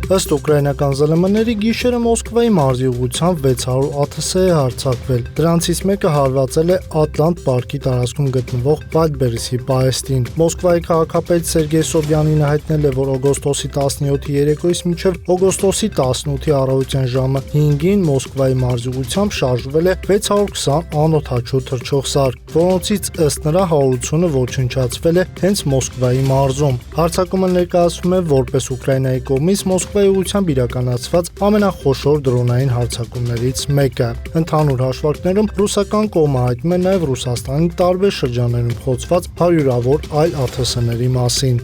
Ըստ ուկրաինական ԶԼՄ-ների գիշերը Մոսկվայի մարզի ուղղությամբ 600 ԱԹՍ է հարձակվել։ Դրանցից մեկը հարվածել է Ատլանտ պարկի տարածքում գտնվող Վայլդբերիսի պահեստին։ Մոսկվայի քաղաքապետ Սերգեյ Սոբյանինը հայտնել է, որ օգոստոսի 17-ի երեկոյից մինչև օգոստոսի 18-ի առավոտյան ժամը 5-ին Մոսկվայի մարզի ուղղությամբ շարժվել է 620 անօդաչու թռչող սարք, որոնցից ըստ նրա 180-ը ոչնչացվել է հենց Մոսկվայի մարզում։ Հարձակումը ներկայացվում է որպես Ուկրաինայի կողմից Մոսկվայի ուղղությամբ իրականացված ամենախոշոր դրոնային հարձակումներից մեկը։ Ընդհանուր հաշվարկներում ռուսական կողմը հայտնում է նաև Ռուսաստանի տարբեր շրջաններում խոցված հարյուրավոր այլ ԱԹՍ-ների մասին։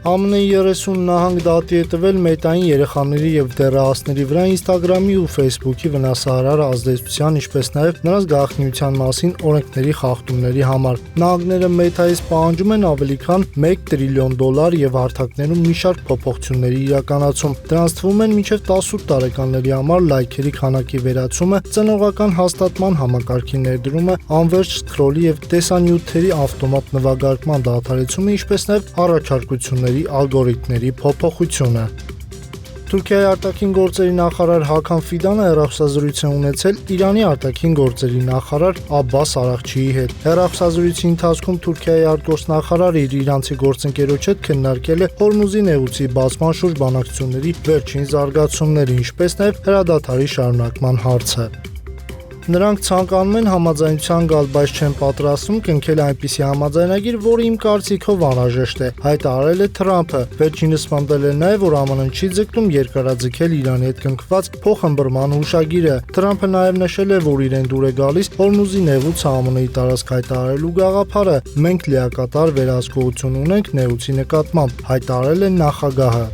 ԱՄՆ-ի 30 նահանգ դատի է տվել մետային երեխաների եւ դեռահասների վրա Instagram-ի ու Facebook-ի վնասահարար ազդեցության, ինչպես նաեւ նրանց գաղտնիության մասին օրենքների խախտումների համար։ Նահանգները Meta-ից պահանջում են ավելի քան $1 տրիլիոն եւ հարթակներում մի շարք փոփոխությունների իրականացում։ Դրանց թվում են մինչև 18 տարեկանների համար լայքերի քանակի վերացումը, ծնողական հաստատման համակարգի ներդրումը, անվերջ սքրոլի եւ տեսանյութերի ավտոմատ նվագարկման դադարեցումը, ինչպես նաեւ առաջարկությունների ալգորիթմների փոփոխությունը։ Թուրքիայի արտաքին գործերի նախարար Հական Ֆիդանը հեռախոսազրույց է ունեցել Իրանի արտաքին գործերի նախարար Աբբաս Արաղչիի հետ։ Հեռախոսազրույցի ընթացքում Թուրքիայի արտգործնախարարը իր իրանցի գործընկերոջ հետ քննարկել է Հորմուզի նեղուցի բացման շուրջ բանակցությունների վերջին զարգացումները, ինչպես նաև հրադադարի շարունակման հարցը։ Նրանք ցանկանում են համաձայնության գալ, բայց չեն պատրաստվում կնքել այնպիսի համաձայնագիր, որը իմ կարծիքով անհրաժեշտ է, հայտարարել է Թրամփը։ Վերջինս պնդել է նաև, որ ԱՄՆ-ն չի ձգտում երկարաձգել Իրանի հետ կնքված փոխըմբռնման հուշագիրը։ Թրամփը նաև նշել է, որ իրեն դուր է գալիս Հորմուզի նեղուցը ԱՄՆ-ի տարածք հայտարարելու գաղափարը։ Մենք լիակատար վերահսկողություն ունենք նեղուցի նկատմամբ, հայտարարել է նախագահը։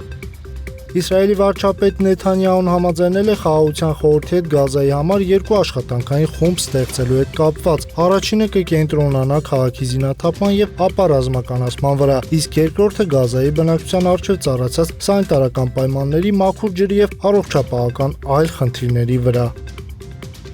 Իսրայելի վարչապետ Նեթանյահուն համաձայնել է Խաղաղության խորհրդի հետ Գազայի համար երկու աշխատանքային խումբ ստեղծելու հետ կապված։ Առաջինը կկենտրոնանա քաղաքի զինաթափման եւ ապա ռազմականացման վրա, իսկ երկրորդը Գազայի բնակչության առջեւ ծառացած սանիտարական պայմանների, մաքուր ջրի եւ առողջապահական այլ խնդիրների վրա։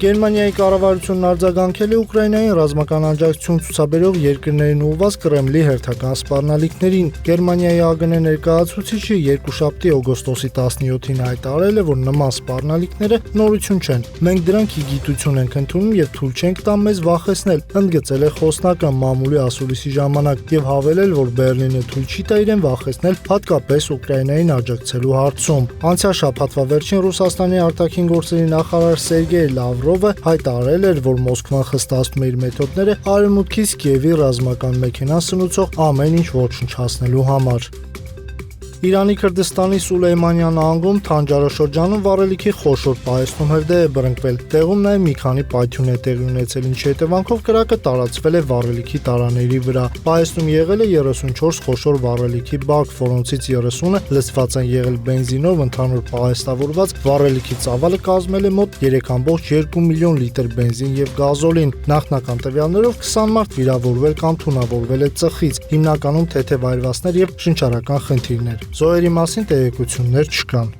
Գերմանիայի կառավարությունն արձագանքել է Ուկրաինային ռազմական աջակցություն ցուցաբերող երկրներին ուղղված Կրեմլի հերթական սպառնալիքներին։ Գերմանիայի ԱԳՆ ներկայացուցիչը երկուշաբթի օգոստոսի 17-ին հայտարարել է, որ նման սպառնալիքները նորություն չեն։ Մենք դրանք ի գիտություն ենք ընդունում եւ թույլ չենք տա մեզ վախեցնել, ընդգծել է խոսնակը մամուլի ասուլիսի ժամանակ եւ հավելել, որ Բեռլինը թույլ չի տա իրեն վախեցնել հատկապես Ուկրաինային աջակցելու հարցում։ Անցյալ շաբաթվա վերջին Ռուսաստանի արտաքին գործերի նախարար Սերգեյ Լավրովը հայտարարել էր, որ Մոսկվան խստացնում է իր մեթոդները Արևմուտքից Կիևի ռազմական մեքենա սնուցող ամեն ինչ ոչնչացնելու համար։ Իրանի Քրդստանի Սուլեյմանյան անգում Թանջարը շրջանում վառելիքի խոշոր պահեստում հրդեհ է բռնկվել։ Տեղում նաև մի քանի պայթյուն է տեղի ունեցել, ինչի հետևանքով կրակը տարածվել է վառելիքի տարաների վրա։ Պահեստում եղել է 34 խոշոր վառելիքի բակ, որոնցից 30-ը լցված են եղել բենզինով, ընդհանուր պահեստավորված վառելիքի ծավալը կազմել է մոտ 3.2 միլիոն լիտր բենզին եւ գազոլին։ Նախնական տվյալներով 20 մարդ վիրավորվել կամ թունավորվել է ծխից, հիմնականում թեթև այրվածքներ եւ շնչառական խնդիրներ։ Զոհերի մասին տեղեկություններ չկան։